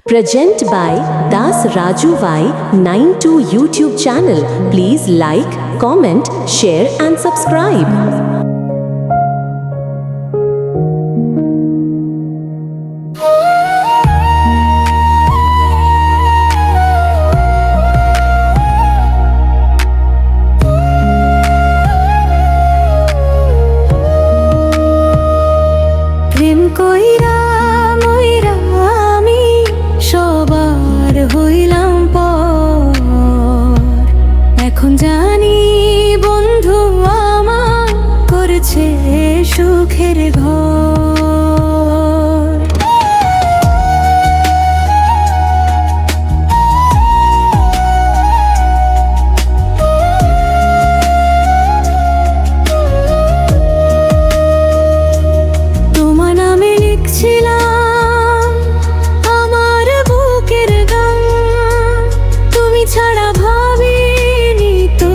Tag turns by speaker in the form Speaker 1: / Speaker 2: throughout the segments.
Speaker 1: Present by Das Raju Vai 92 YouTube channel. Please like, comment, share and subscribe.
Speaker 2: প্রেম কইরা মইরা আমি সবার হইলাম পর, এখন জানি বন্ধু আমার করছে সুখের ঘর। তোমার নামে লিখছিলাম আমার বুকের গান, তুমি ছাড়া ভাবিনি তো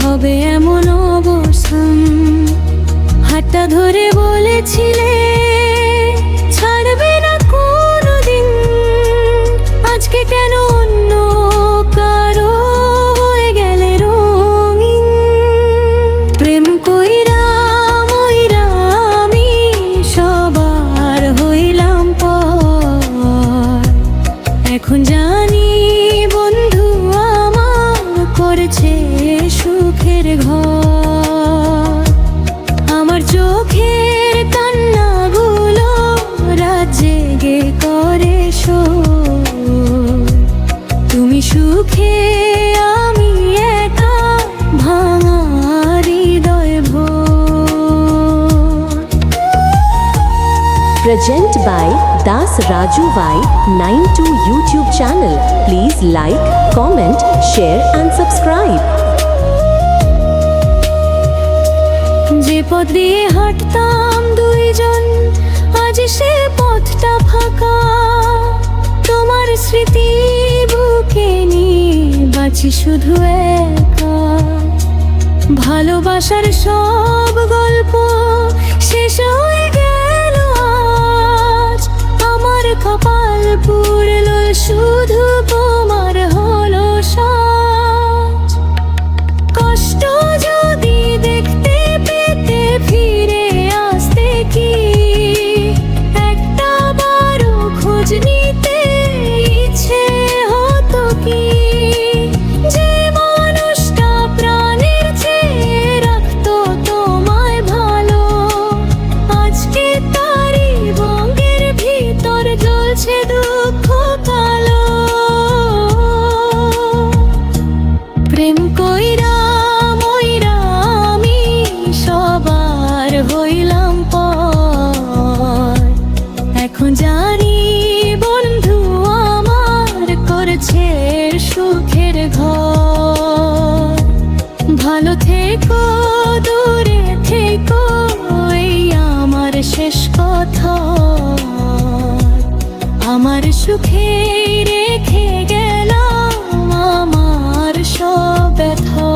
Speaker 2: হবে এমন অবসান। হাতটা ধরে বলেছিলে ছাড়বে না কোনোদিন, আজকে কেন অন্য কারো হয়ে গেলে রঙিন। প্রেম কইরা মইরা আমি সবার হইলাম পর, এখন জানি বন্ধু আমার করেছে সুখের ঘর। আমার চোখের কান্নাগুলো রাত জেগে করে শোর, তুমি সুখে আমি একা ভাঙা হৃদয় ভোর।
Speaker 1: Present by Das Raju Vai 92 YouTube channel. Please like, comment, share and subscribe.
Speaker 2: যে পথ দিয়ে হাঁটতাম দুইজন, আজ সে পথটা ফাঁকা। তোমার স্মৃতি বুকে নিয়ে বাঁচি শুধু একা। ভালোবাসার সব গল্প শেষ হয়ে গেল আজ, আমার কপাল পুরল শুধু তোমার হলো সাজ। কষ্ট যদি দেখতে পেতে ফিরে আসতে কি একটা বারো খোঁজ নিতে ইচ্ছে হতো কি। যে মানুষটা প্রাণের চেয়ে রাখতো তোমায় ভালো, আজকে তারই বুকের ভিতর জ্বলছে দুঃখ কালো। প্রেম কইরা মইরা আমি সবার হইলাম পর, এখন জানি বন্ধু আমার করছে সুখের ঘর। ভালো থেকো দূরে থেকো এই আমার শেষ কথা, আমার সুখে রেখে গেলাম আমার সব ব্যথা।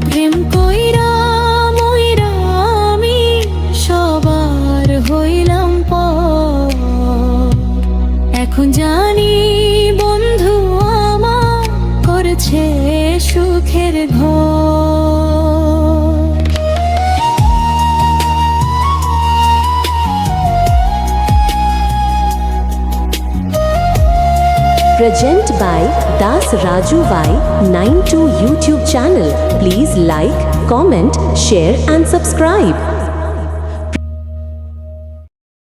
Speaker 2: প্রেম কইরা মইরা আমি সবার হইলাম পর, এখন জানি বন্ধু আমার করছে সুখের ঘর।
Speaker 1: Present by Das Raju Vai 92 YouTube channel. Please like, comment, share and subscribe.